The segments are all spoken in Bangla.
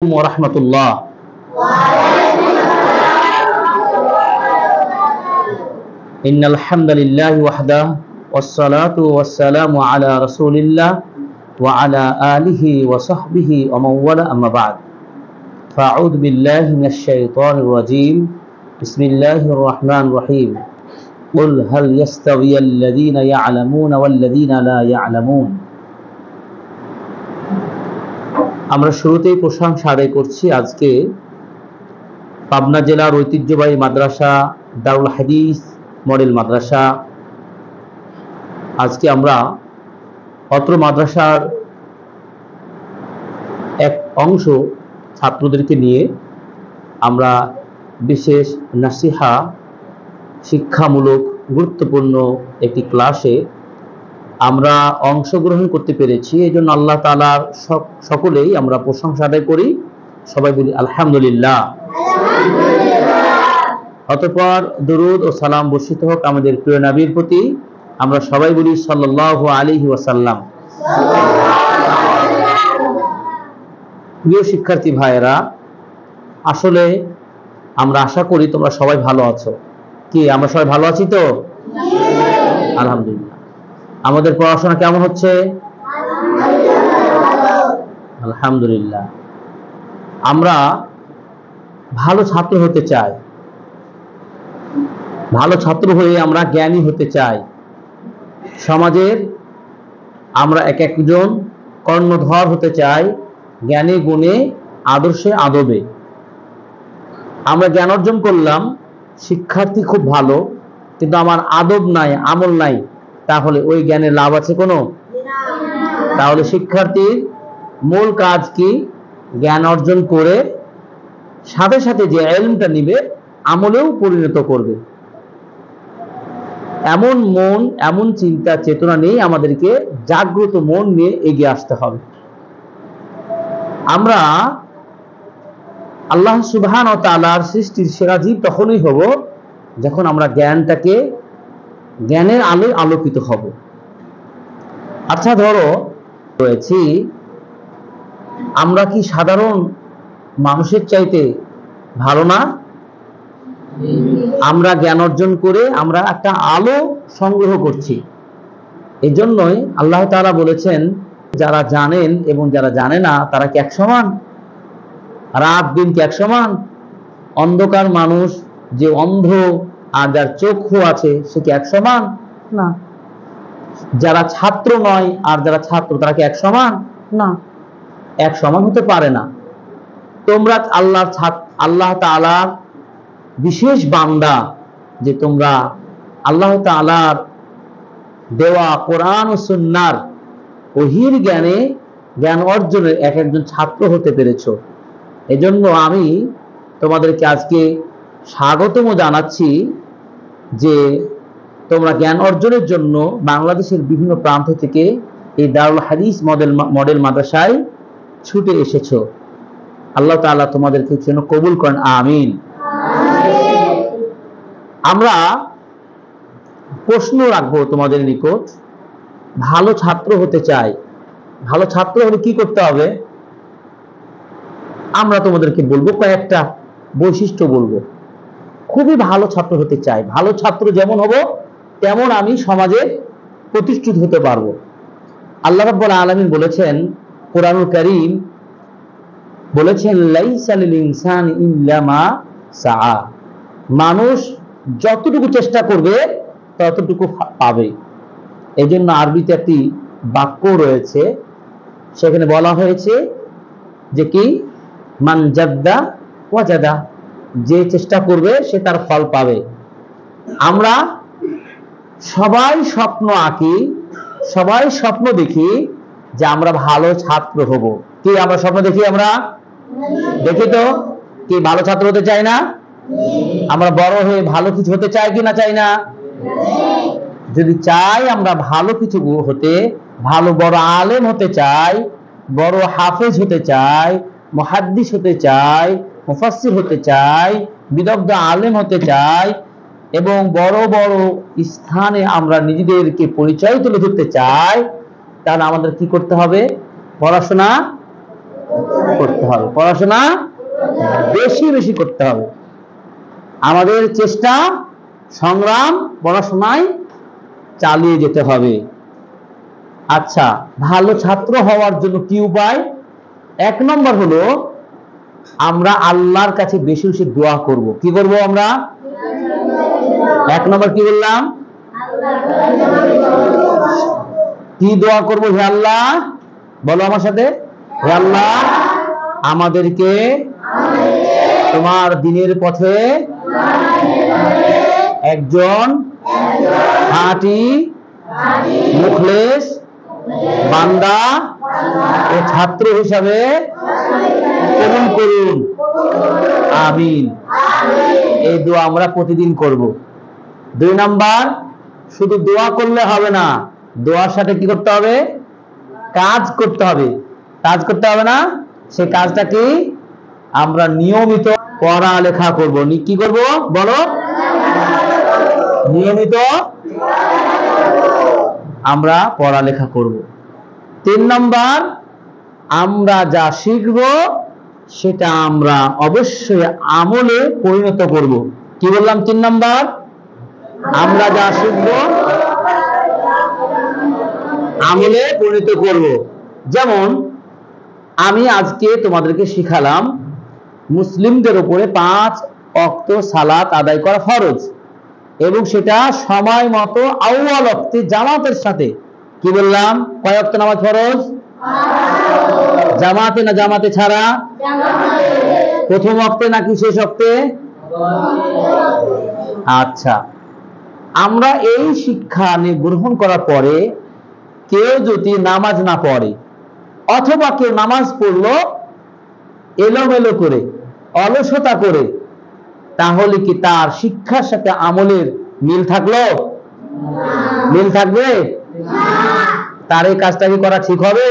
ওরহমতুল্লাহ। ইন্নাল হামদালিল্লাহি ওয়াহদাহু ওয়াসসালাতু ওয়াসসালামু আলা রাসূলিল্লাহ ওয়া আলা আলিহি ওয়া সাহবিহি ওয়া মান ওয়ালা, আম্মা বা'দ। ফাআউযু বিল্লাহি মিনাশ শাইতানির রাজীম। বিসমিল্লাহির রাহমানির রহিম। কুল হাল ইয়াস্তাবিয়াল্লাযীনা ইয়া'লামুনা ওয়াল্লাযীনা লা ইয়া'লামুন। আমরা শুরুতেই প্রশংসা আদায় করছি আজকে পাবনা জেলার ঐতিহ্যবাহী মাদ্রাসা দারুল হাদিস মডেল মাদ্রাসা। আজকে আমরা অত্র মাদ্রাসার এক অংশ ছাত্রদেরকে নিয়ে আমরা বিশেষ নাসিহা শিক্ষামূলক গুরুত্বপূর্ণ একটি ক্লাসে আমরা অংশগ্রহণ করতে পেরেছি। এই জন্য আল্লাহ তাআলার সকলেই আমরা প্রশংসা আদায় করি। সবাই বলি আলহামদুলিল্লাহ। অতঃপর দরুদ ও সালাম বর্ষিত হোক আমাদের প্রিয় নবীর প্রতি। আমরা সবাই বলি সাল্লাল্লাহু আলাইহি ওয়াসাল্লাম। প্রিয় শিক্ষার্থী ভাইয়েরা, আসলে আমরা আশা করি তোমরা সবাই ভালো আছো। কি আমরা সবাই ভালো আছি তো? আলহামদুলিল্লাহ। আমাদের পড়াশোনা কেমন হচ্ছে? আলহামদুলিল্লাহ। আমরা ভালো ছাত্র হতে চাই, ভালো ছাত্র হয়ে আমরা জ্ঞানী হতে চাই। সমাজের আমরা এক একজন কর্ণধর হতে চাই, জ্ঞানে গুণে আদর্শে আদবে। আমরা জ্ঞান অর্জন করলাম, শিক্ষার্থী খুব ভালো, কিন্তু আমার আদব নাই, আমল নাই, তাহলে ওই জ্ঞানের লাভ আছে কোনো? তাহলে শিক্ষার্থীর মূল কাজ কি? জ্ঞান অর্জন করে সাথে সাথে যে ইলমটা নিবে আমলেও পরিণত করবে। এমন মন, এমন চিন্তা চেতনা নেই, আমাদেরকে জাগ্রত মন নিয়ে এগিয়ে আসতে হবে। আমরা আল্লাহ সুবহানাহু ওয়া তাআলার সৃষ্টির সেরা জীব তখনই হব যখন আমরা জ্ঞানের আলোয় আলোকিত হব। আচ্ছা ধরো রয়েছি, আমরা কি সাধারণ মানুষের চাইতে ভালো না? আমরা জ্ঞান অর্জন করে আমরা একটা আলো সংগ্রহ করছি। এই জন্যই আল্লাহ তাআলা বলেছেন, যারা জানেন এবং যারা জানে না তারা কি এক সমান? রাত দিন কি এক সমান? অন্ধকার মানুষ যে অন্ধ আর যার চক্ষু আছে সে কি এক সমান? না। যারা ছাত্র নয় আর যারা ছাত্র তারা কি এক সমান? না, এক সমান হতে পারে না। তোমরা আল্লাহ তাআলার বিশেষ বান্দা, যে তোমরা আল্লাহ তাআলার দেওয়া কোরআন ও সুন্নাহর ওহীর জ্ঞান অর্জনের এক একজন ছাত্র হতে পেরেছো। এজন্য আমি তোমাদেরকে আজকে স্বাগতম জানাচ্ছি যে তোমরা জ্ঞান অর্জনের জন্য বাংলাদেশের বিভিন্ন প্রান্ত থেকে এই দারুল হাদিস মডেল মাদ্রাসায় ছুটে এসেছো। আল্লাহ তাআলা তোমাদেরকে যেন কবুল করেন, আমিন। আমরা প্রশ্ন রাখবো তোমাদের নিকট। ভালো ছাত্র হতে চাই, ভালো ছাত্র হলে কি করতে হবে? আমরা তোমাদেরকে বলবো, কয়েকটা বৈশিষ্ট্য বলবো। খুবই ভালো ছাত্র হতে চাই, ভালো ছাত্র যেমন হব তেমন আমি সমাজে প্রতিষ্ঠিত হতে পারবো। আল্লাহ রাব্বুল আলামিন বলেছেন, কোরআনুল কারীম বলেছেন, লাইসা লিল ইনসানি ইল্লা মা সাআ। মানুষ যতটুকু চেষ্টা করবে ততটুকু পাবে। এই জন্য আরবিতে একটি বাক্য রয়েছে, সেখানে বলা হয়েছে যে কি, মান জাদ্দা ওয়াজাদা, যে চেষ্টা করবে সে তার ফল পাবে। আমরা সবাই স্বপ্ন আঁকি, সবাই স্বপ্ন দেখি যে আমরা ভালো ছাত্র হব। কি আমরা স্বপ্ন দেখি? আমরা দেখি তো, কি ভালো ছাত্র হতে চাই না? আমরা বড় হয়ে ভালো কিছু হতে চাই কি না চাই না? যদি চাই আমরা ভালো কিছু হতে, ভালো বড় আলেম হতে চাই, বড় হাফেজ হতে চাই, মুহাদ্দিস হতে চাই, মুফাসসির হতে চাই, বিদগ্ধ আলেম হতে চাই এবং বড় বড় স্থানে আমরা নিজেদেরকে পরিচয় তুলে ধরতে চাই, তাহলে আমাদের কি করতে হবে? পড়াশোনা করতে হবে, পড়াশোনা বেশি বেশি করতে হবে। আমাদের চেষ্টা সংগ্রাম পড়াশোনায় চালিয়ে যেতে হবে। আচ্ছা, ভালো ছাত্র হওয়ার জন্য কি উপায়? 1 নম্বর হলো আমরা আল্লাহর কাছে বেশি বেশি দোয়া করব। কি করব আমরা? 1 নম্বর কি বললাম? কি দোয়া করব? হে আল্লাহ, বলো আমার সাথে, হে আল্লাহ আমাদেরকে তোমার দ্বীনের পথে একজন খাঁটি মুখলেস বান্দা ও ছাত্র হিসাবে কবুল করুন, আমিন। এই দোয়া আমরা প্রতিদিন করব। 2 নাম্বার, শুধু দোয়া করলে হবে না, দোয়ার সাথে কি করতে হবে? কাজ করতে হবে। কাজ করতে হবে না? সেই কাজটা কি? আমরা নিয়মিত পড়ালেখা করব। কি করব বলো? নিয়মিত আমরা পড়ালেখা করব। 3 নাম্বার, আমরা যা শিখব সেটা আমরা অবশ্যই আমলে পরিণত করব। কি বললাম? 3 নাম্বার, আমরা যা শিখব আমলে পরিণত করব। যেমন আমি আজকে তোমাদেরকে শিখালাম মুসলিমদের উপরে 5 ওয়াক্ত সালাত আদায় করা ফরজ, এবং সেটা সময় মতো আউয়াল ওয়াক্তে জামাতের সাথে। কি বললাম? কয় ওয়াক্ত নামাজ ফরজ? জামাতে না জামাতে ছাড়া? প্রথম ওয়াক্তে নাকি শেষ ওয়াক্তে? আচ্ছা, আমরা এই শিক্ষা গ্রহণ করার পরে কেউ যদি নামাজ না পড়ে, অথবা কেউ নামাজ পড়লো এলোমেলো করে, অলসতা করে, তাহলে কি তার শিক্ষার সাথে আমলের মিল থাকলো? মিল থাকবে? তার এই কাজটা কি করা ঠিক হবে?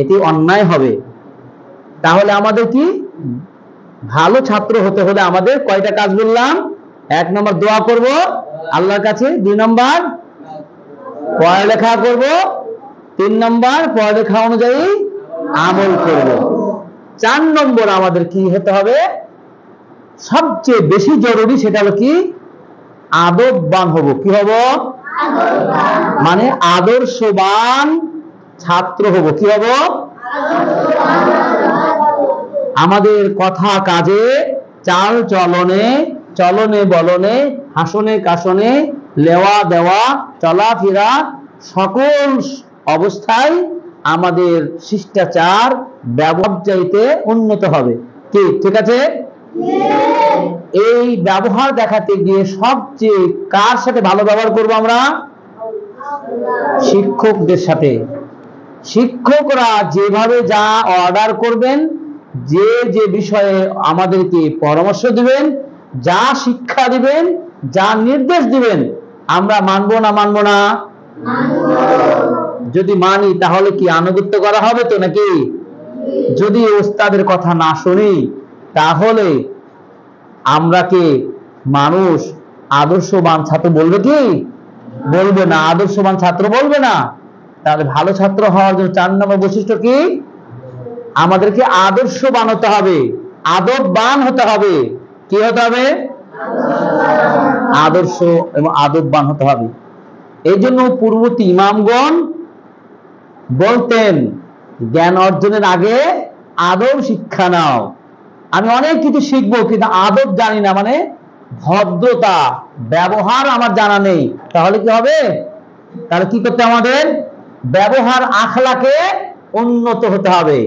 এটি অন্যায় হবে। তাহলে আমাদের কি ভালো ছাত্র হতে হলে আমাদের কয়টা কাজ বললাম? 1 নম্বর দোয়া করব আল্লাহর কাছে, 2 নম্বর পড়ালেখা করব, 3 নম্বর পড়ালেখা অনুযায়ী আমল করব, 4 নম্বর আমাদের কি হতে হবে? সবচেয়ে বেশি জরুরি সেটা হলো কি? আদববান হব। কি হব? মানে আদর্শবান ছাত্র হব। কি হব? আমাদের কথা কাজে, চাল চলনে, চলনে বলনে, হাসনে কাশনে, লেওয়া দেওয়া, চলাফেরা, সকল অবস্থায় আমাদের শিষ্টাচার ব্যবহার চাইতে উন্নত হবে। কি ঠিক আছে? এই ব্যবহার দেখাতে গিয়ে সবচেয়ে কার সাথে ভালো ব্যবহার করব আমরা? শিক্ষকদের সাথে। শিক্ষকরা যেভাবে যা অর্ডার করবেন, যে যে বিষয়ে আমাদেরকে পরামর্শ দিবেন, যা শিক্ষা দিবেন, যা নির্দেশ দিবেন, আমরা মানবো না মানবো না? যদি মানি তাহলে কি আনুগত্য করা হবে তো নাকি? যদি ওস্তাদের কথা না শুনি তাহলে আমরা কি মানুষ আদর্শবান ছাত্র বলবে কি? বলবে না। আদর্শবান ছাত্র বলবে না। তাহলে ভালো ছাত্র হওয়ার জন্য 4 নম্বর বৈশিষ্ট্য কি? আমাদেরকে আদর্শবান হতে হবে, আদববান হতে হবে। কি হতে হবে? আদর্শ এবং আদববান হতে হবে। এই জন্য পূর্ববর্তী ইমামগণ বলতেন, জ্ঞান অর্জনের আগে আদব শিক্ষা নাও। আমি অনেক কিছু শিখবো কিন্তু আদব জানি না, মানে ভদ্রতা ব্যবহার আমার জানা নেই, তাহলে কি হবে? তাহলে কি করতে আমাদের? ব্যবহার আখলাকে উন্নত হতে হবে।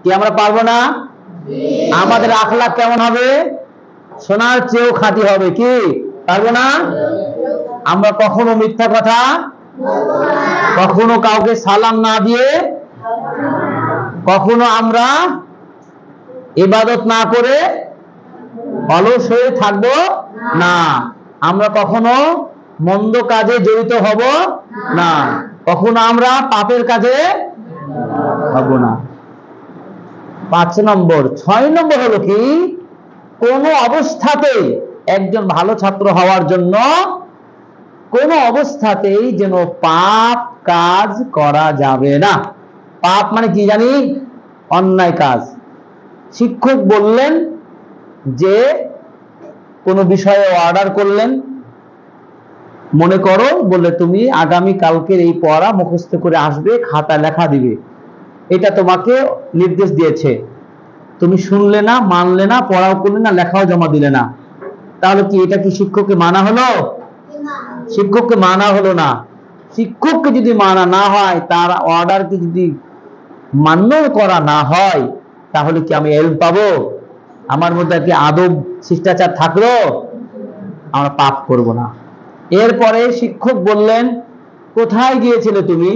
কি আমরা পারবো না? আমাদের আখলাক কেমন হবে? সোনার চেয়েও খাঁটি হবে। কি পারবো না? আমরা কখনো মিথ্যা কথা, কখনো কাউকে সালাম না দিয়ে, কখনো আমরা ইবাদত না করে অলস হয়ে থাকবো না। আমরা কখনো মন্দ কাজে জড়িত হব না, কখনো আমরা পাপের কাজে হব না। 5 নম্বর। 6 নম্বর হলো কি? কোন অবস্থাতেই একজন ভালো ছাত্র হওয়ার জন্য কোন অবস্থাতেই যেন পাপ কাজ করা যাবে না। পাপ মানে কি জানি? অন্যায় কাজ। শিক্ষক বললেন যে কোনো বিষয়ে অর্ডার করলেন, মনে করো বললে তুমি আগামী কালকের এই পড়া মুখস্থ করে আসবে, খাতা লেখা দিবে, এটা তোমাকে নির্দেশ দিয়েছে, তুমি শুনলে না, মানলে না, পড়াও করলে না, লেখাও জমা দিলে না, তাহলে কি এটা কি শিক্ষককে মানা হলো? শিক্ষককে মানা হলো না। শিক্ষককে যদি মানা না হয়, তার অর্ডারকে যদি মান্য করা না হয়, তাহলে কি আমি এলম পাবো? আমার মধ্যে কি আদব শিষ্টাচার থাকলো? আমরা পাপ করব না। এরপরে শিক্ষক বললেন, কোথায় গিয়েছিলে তুমি?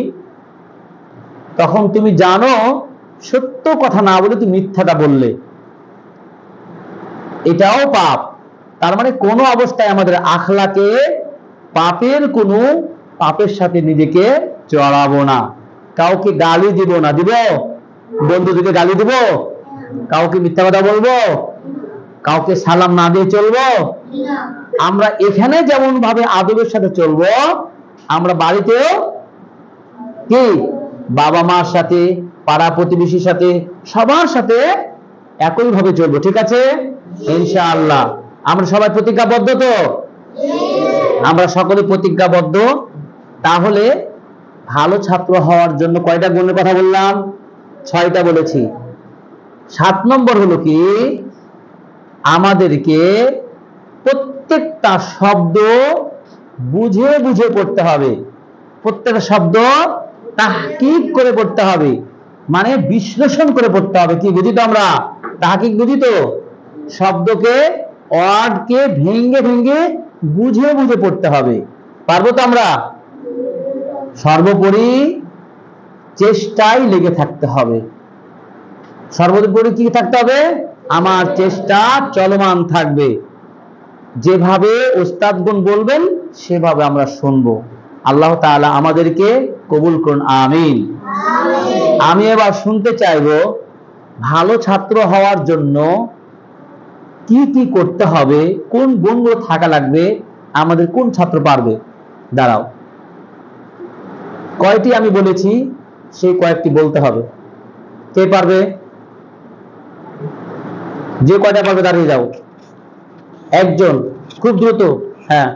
তখন তুমি জানো সত্য কথা না বলে তুমি মিথ্যাটা বললে, এটাও পাপ। তার মানে কোনো অবস্থায় আমাদের আখলাকে পাপের সাথে নিজেকে জড়াবো না। কাউকে গালি দিব না, দিব? বন্ধুদেরকে গালি দিব? কাউকে মিথ্যা কথা বলবো? কাউকে সালাম না দিয়ে চলবো? আমরা এখানে যেমন ভাবে আদবের সাথে চলবো, আমরা বাড়িতেও কি বাবা মার সাথে, পাড়া প্রতিবেশীর সাথে, সবার সাথে একই ভাবে চলবো। ঠিক আছে? ইনশাআল্লাহ। আমরা সবাই প্রতিজ্ঞাবদ্ধ তো? আমরা সকলে প্রতিজ্ঞাবদ্ধ। তাহলে ভালো ছাত্র হওয়ার জন্য কয়টা গুণের কথা বললাম? 6টা বলেছি। 7 নম্বর হলো কি, আমাদেরকে প্রত্যেকটা শব্দ বুঝে বুঝে পড়তে হবে। প্রত্যেকটা শব্দ তাহকিক করে পড়তে হবে, মানে বিশ্লেষণ করে পড়তে হবে। কি বুঝি তো আমরা? তাহকিক বুঝি তো? শব্দকে, ওয়ার্ডকে ভেঙ্গে ভেঙ্গে বুঝে বুঝে পড়তে হবে। পারবো তো আমরা? সর্বোপরি চেষ্টায় লেগে থাকতে হবে। সর্বোপরি কি থাকতে হবে? আমার চেষ্টা চলমান থাকবে। যেভাবে ওস্তাদগণ বলবেন সেভাবে আমরা শুনবো। আল্লাহ তাআলা আমাদেরকে কবুল করুন, আমিন। আমি এবার শুনতে চাইবো, ভালো ছাত্র হওয়ার জন্য কি কি করতে হবে, কোন গুণগুলো থাকা লাগবে, আমাদের কোন ছাত্র পারবে? দাঁড়াও, কয়টি আমি বলেছি সেই কয়েকটি বলতে হবে। কে পারবে? যে কয়টা পারবে দাঁড়িয়ে যাও। একজন, খুব দ্রুত। হ্যাঁ,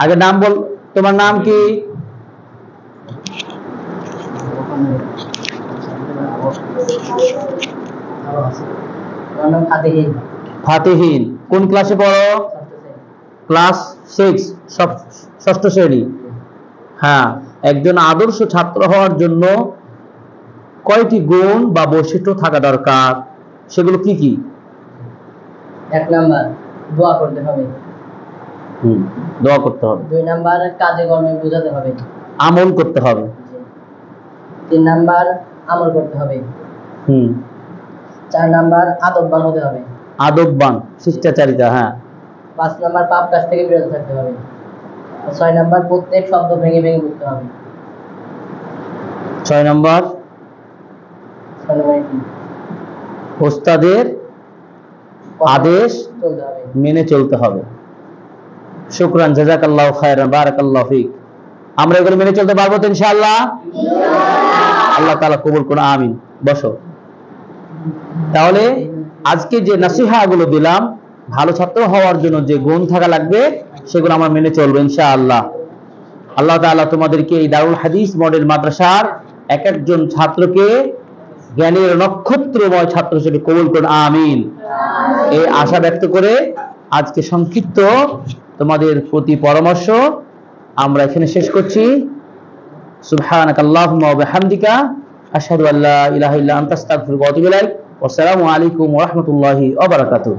আগে নাম বল। তোমার নাম কি? ফাতেহীন। কোন ক্লাসে পড়ো? ক্লাস 6, ষষ্ঠ শ্রেণী। হ্যাঁ, একজন আদর্শ ছাত্র হওয়ার জন্য কয়টি গুণ বা বৈশিষ্ট্য থাকা দরকার, সেগুলো কি কি? 1 নাম্বার দোয়া করতে হবে। দোয়া করতে হবে। 2 নাম্বার কাজে কর্মে বোঝাতে হবে, আমল করতে হবে। 3 নাম্বার আমল করতে হবে। 4 নাম্বার আদববান হতে হবে। আদববান, শিষ্টাচারিতা। হ্যাঁ। 5 নাম্বার পাপ কাজ থেকে বিরত থাকতে হবে। 6 নাম্বার প্রত্যেক শব্দ ভেঙে ভেঙে বুঝতে হবে। 6 নাম্বার ওস্তাদের আদেশ মেনে চলতে হবে। শুকরান, জাযাকাল্লাহু খায়রান, বারাকাল্লাহু ফিক। আমরা এগুলো মেনে চলতে পারবো তো ইনশাআল্লাহ? আল্লাহ তাআলা কবুল করুন, আমিন। বসো। তাহলে আজকে যে নসিহাগুলো দিলাম, ভালো ছাত্র হওয়ার জন্য যে গুণ থাকা লাগবে সেগুলো আমরা মেনে চলবো ইনশাআল্লাহ। আল্লাহ তাআলা তোমাদেরকে এই দারুল হাদিস মডেল মাদ্রাসার এক একজন ছাত্রকে জ্ঞানের নক্ষত্রময় ছাত্র হিসেবে কবুল করুন, আমিন। এই আশা ব্যক্ত করে আজকে সংক্ষিপ্ত তোমাদের প্রতি পরামর্শ আমরা এখানে শেষ করছি। সুবহানাকাল্লাহুম্মা ওয়া বিহামদিকা আশহাদু আল্লা ইলাহা ইল্লা আনতা আস্তাগফিরুকা ওয়া আতুবু ইলাইক। ওয়া আসসালামু আলাইকুম ওয়া রাহমাতুল্লাহি ওয়া বারাকাতুহু।